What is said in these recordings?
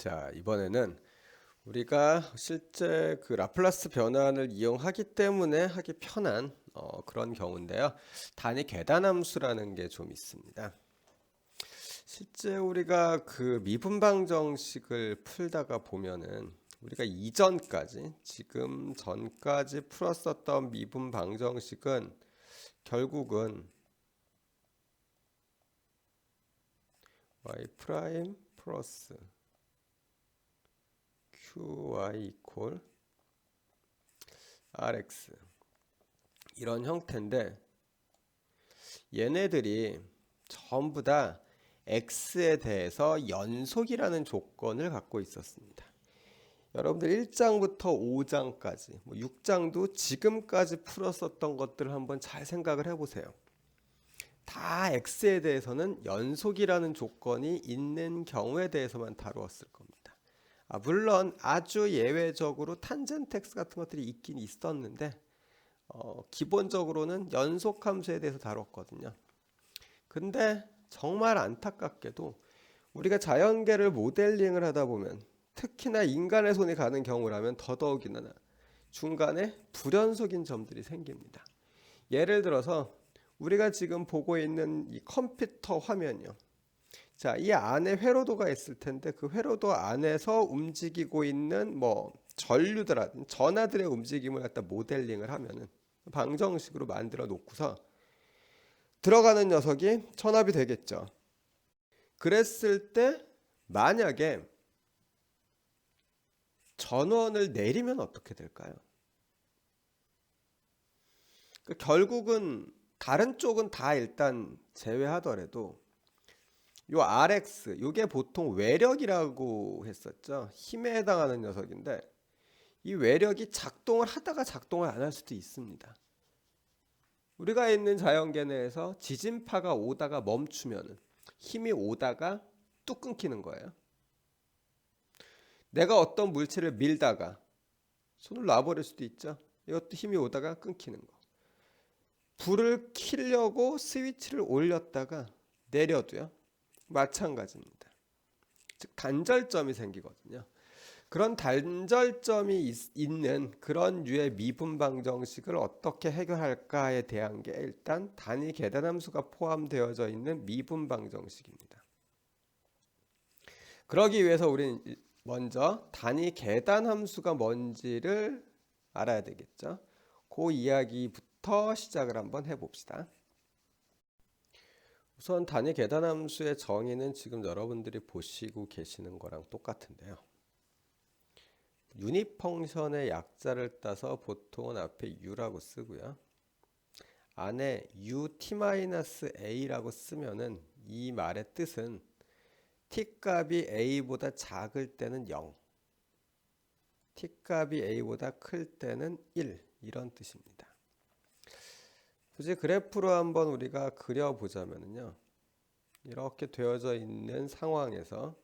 자, 이번에는 우리가 실제 그 라플라스 변환을 이용하기 때문에 하기 편한 그런 경우인데요. 단위 계단함수라는 게 좀 있습니다. 실제 우리가 그 미분방 정식을 풀다가 보면은 우리가 이전까지 지금 전까지 풀었었던 미분방 정식은 결국은 y 프라임 플러스 qy 이퀄 rx 이런 형태인데, 얘네들이 전부 다 x에 대해서 연속이라는 조건을 갖고 있었습니다. 여러분들 1장부터 5장까지 6장도 지금까지 풀었었던 것들을 한번 잘 생각을 해보세요. 다 x에 대해서는 연속이라는 조건이 있는 경우에 대해서만 다루었을 겁니다. 물론 아주 예외적으로 탄젠트 x 같은 것들이 있긴 있었는데 기본적으로는 연속함수에 대해서 다뤘거든요. 근데 정말 안타깝게도 우리가 자연계를 모델링을 하다 보면, 특히나 인간의 손이 가는 경우라면 더더욱이나 중간에 불연속인 점들이 생깁니다. 예를 들어서 우리가 지금 보고 있는 이 컴퓨터 화면이요. 자, 이 안에 회로도가 있을 텐데 그 회로도 안에서 움직이고 있는 전류들, 전하들의 움직임을 갖다 모델링을 하면은 방정식으로 만들어 놓고서 들어가는 녀석이 전압이 되겠죠. 그랬을 때 만약에 전원을 내리면 어떻게 될까요? 결국은 다른 쪽은 다 일단 제외하더라도 요 RX, 요게 보통 외력이라고 했었죠. 힘에 해당하는 녀석인데, 이 외력이 작동을 하다가 작동을 안 할 수도 있습니다. 우리가 있는 자연계 내에서 지진파가 오다가 멈추면 힘이 오다가 뚝 끊기는 거예요. 내가 어떤 물체를 밀다가 손을 놔버릴 수도 있죠. 이것도 힘이 오다가 끊기는 거. 불을 켜려고 스위치를 올렸다가 내려도요, 마찬가지입니다. 즉 단절점이 생기거든요. 그런 단절점이 있는 그런 류의 미분방 정식을 어떻게 해결할까에 대한 게 일단 단위 계단함수가 포함되어져 있는 미분방 정식입니다. 그러기 위해서 우리는 먼저 단위 계단함수가 뭔지를 알아야 되겠죠. 그 이야기부터 시작을 한번 해봅시다. 우선 단위 계단함수의 정의는 지금 여러분들이 보시고 계시는 거랑 똑같은데요. 유닛 펑션의 약자를 따서 보통은 앞에 u라고 쓰고요. 안에 ut-a라고 쓰면은 이 말의 뜻은 t값이 a보다 작을 때는 0, t값이 a보다 클 때는 1, 이런 뜻입니다. 굳이 그래프로 한번 우리가 그려보자면요, 이렇게 되어져 있는 상황에서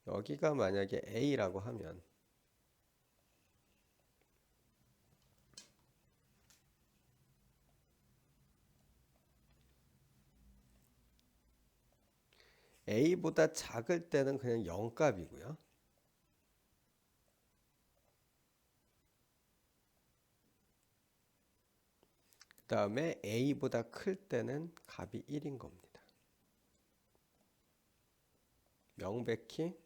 여기가 만약에 A라고 하면 A보다 작을 때는 그냥 0값이고요. 그 다음에 A보다 클 때는 값이 1인 겁니다. 명백히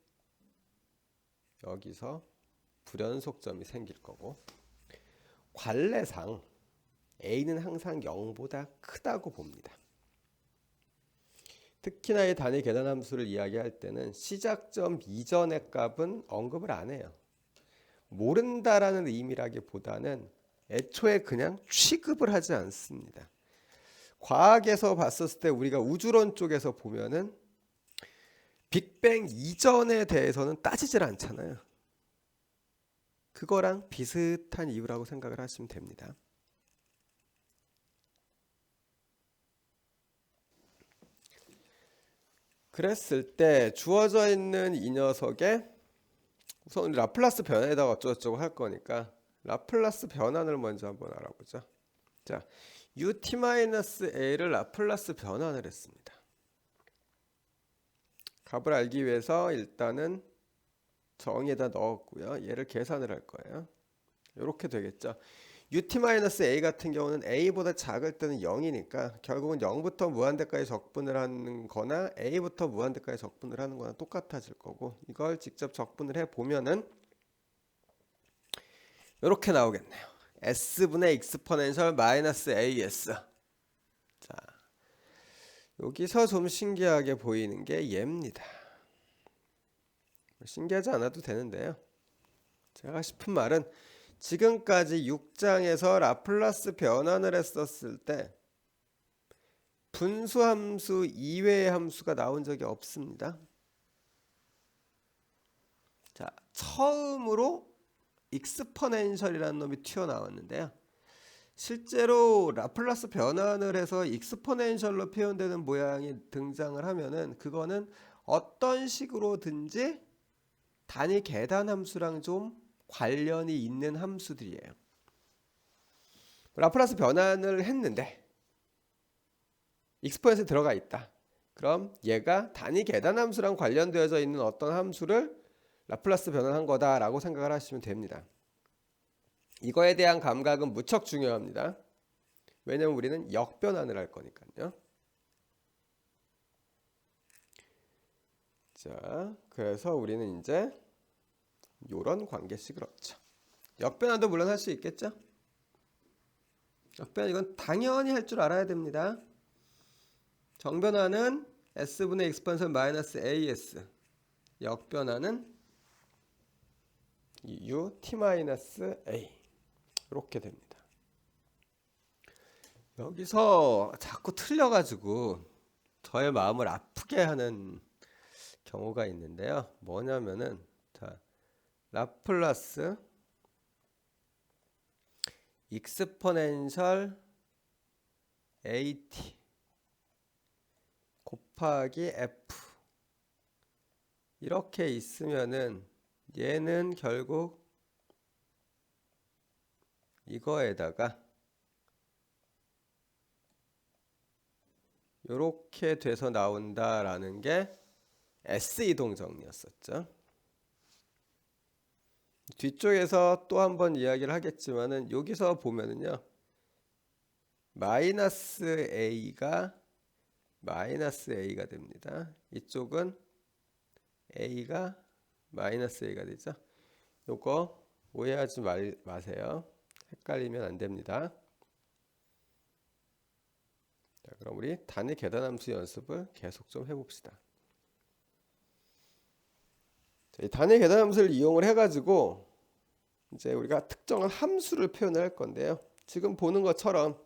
여기서 불연속점이 생길 거고, 관례상 A는 항상 0보다 크다고 봅니다. 특히나 이 단위 계단함수를 이야기할 때는 시작점 이전의 값은 언급을 안 해요. 모른다라는 의미라기보다는 애초에 그냥 취급을 하지 않습니다. 과학에서 봤었을 때 우리가 우주론 쪽에서 보면은 빅뱅 이전에 대해서는 따지질 않잖아요. 그거랑 비슷한 이유라고 생각을 하시면 됩니다. 그랬을 때 주어져 있는 이 녀석의, 우선 라플라스 변환에다가 어쩌고저쩌고 할 거니까 라플라스 변환을 먼저 한번 알아보죠. 자, ut-a를 라플라스 변환을 했습니다. 값을 알기 위해서 일단은 정의에다 넣었고요. 얘를 계산을 할 거예요. 이렇게 되겠죠. ut-a 같은 경우는 a보다 작을 때는 0이니까 결국은 0부터 무한대까지 적분을 하는 거나 a부터 무한대까지 적분을 하는 거나 똑같아질 거고, 이걸 직접 적분을 해보면은 이렇게 나오겠네요. s분의 익스포넨셜 마이너스 as. 자, 여기서 좀 신기하게 보이는 게 얘입니다. 신기하지 않아도 되는데요. 제가 싶은 말은 지금까지 6장에서 라플라스 변환을 했었을 때 분수함수 이외의 함수가 나온 적이 없습니다. 자, 처음으로 익스포넨셜이라는 놈이 튀어나왔는데요. 실제로 라플라스 변환을 해서 익스포넨셜로 표현되는 모양이 등장을 하면은 그거는 어떤 식으로든지 단위 계단 함수랑 좀 관련이 있는 함수들이에요. 라플라스 변환을 했는데 익스포넨셜에 들어가 있다. 그럼 얘가 단위 계단 함수랑 관련되어져 있는 어떤 함수를 라플라스 변환한 거다라고 생각을 하시면 됩니다. 이거에 대한 감각은 무척 중요합니다. 왜냐면 우리는 역변환을 할 거니까요. 자, 그래서 우리는 이제 요런 관계식을 얻죠. 역변환도 물론 할 수 있겠죠. 역변환 이건 당연히 할 줄 알아야 됩니다. 정변환은 s분의 익스포넨셜 마이너스 as, 역변환은 ut-a 이렇게 됩니다. 여기서 자꾸 틀려가지고 저의 마음을 아프게 하는 경우가 있는데요. 뭐냐면은 자, 라플라스 익스포넨셜 at 곱하기 f 이렇게 있으면은 얘는 결국 이거에다가 이렇게 돼서 나온다라는 게 S 이동 정리였었죠. 뒤쪽에서 또 한 번 이야기를 하겠지만은 여기서 보면은요, 마이너스 A가 됩니다. 이쪽은 A가 마이너스 A가 되죠. 요거 오해하지 마세요. 헷갈리면 안 됩니다. 자, 그럼 우리 단위 계단함수 연습을 계속 좀 해봅시다. 자, 이 단위 계단함수를 이용을 해가지고 이제 우리가 특정한 함수를 표현할 건데요. 지금 보는 것처럼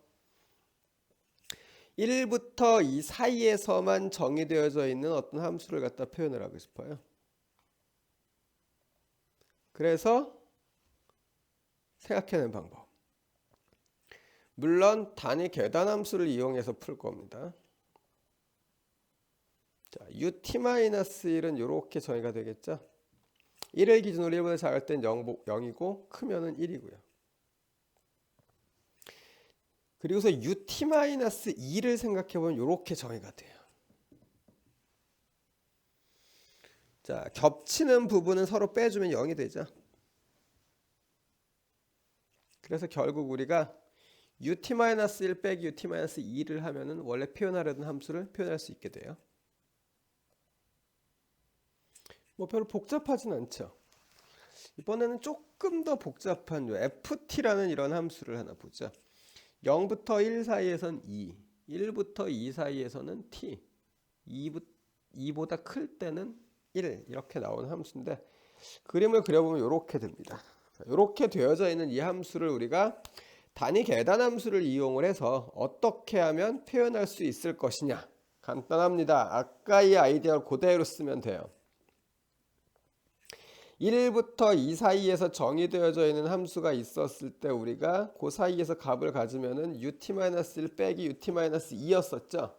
1부터 2 사이에서만 정의되어져 있는 어떤 함수를 갖다 표현을 하고 싶어요. 그래서 생각해낸 방법. 물론 단위 계단함수를 이용해서 풀 겁니다. 자, ut-1은 이렇게 정의가 되겠죠. 1을 기준으로 1보다 작을 땐 0이고 크면은 1이고요. 그리고서 ut-2를 생각해보면 이렇게 정의가 돼요. 자, 겹치는 부분은 서로 빼주면 0이 되죠. 그래서 결국 우리가 ut-1 빼기 ut-2를 하면은 원래 표현하려던 함수를 표현할 수 있게 돼요. 뭐 별로 복잡하진 않죠. 이번에는 조금 더 복잡한 ft라는 이런 함수를 하나 보죠. 0부터 1 사이에선 2, 1부터 2 사이에서는 t, 2보다 클 때는 1 이렇게 나오는 함수인데 그림을 그려보면 이렇게 됩니다. 이렇게 되어져 있는 이 함수를 우리가 단위 계단 함수를 이용을 해서 어떻게 하면 표현할 수 있을 것이냐. 간단합니다. 아까 이 아이디어를 그대로 쓰면 돼요. 1부터 2 사이에서 정의되어져 있는 함수가 있었을 때 우리가 그 사이에서 값을 가지면은 ut-1 빼기 ut-2였었죠.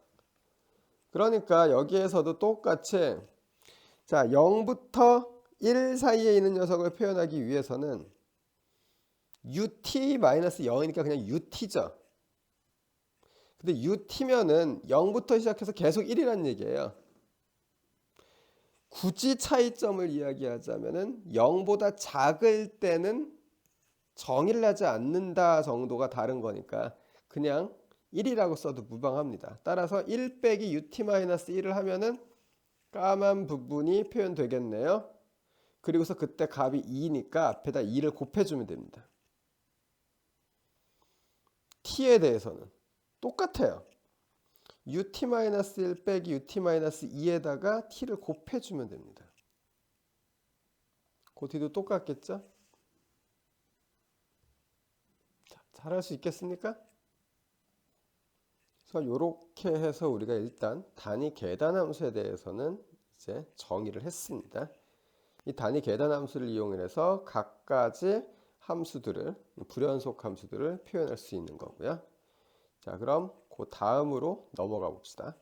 그러니까 여기에서도 똑같이 자 0부터 1 사이에 있는 녀석을 표현하기 위해서는 ut-0이니까 그냥 ut죠. 근데 ut면은 0부터 시작해서 계속 1이라는 얘기예요. 굳이 차이점을 이야기하자면은 0보다 작을 때는 정의를 하지 않는다 정도가 다른 거니까 그냥 1이라고 써도 무방합니다. 따라서 1 빼기 ut-1을 하면은 까만 부분이 표현되겠네요. 그리고서 그때 값이 2니까 앞에다 2를 곱해주면 됩니다. t에 대해서는 똑같아요. ut-1 빼기 ut-2에다가 t를 곱해주면 됩니다. 그 뒤도 똑같겠죠? 자, 잘할 수 있겠습니까? 그래서 이렇게 해서 우리가 일단 단위 계단함수에 대해서는 이제 정의를 했습니다. 이 단위 계단함수를 이용해서 각가지 함수들을 불연속 함수들을 표현할 수 있는 거고요. 자, 그럼 그 다음으로 넘어가 봅시다.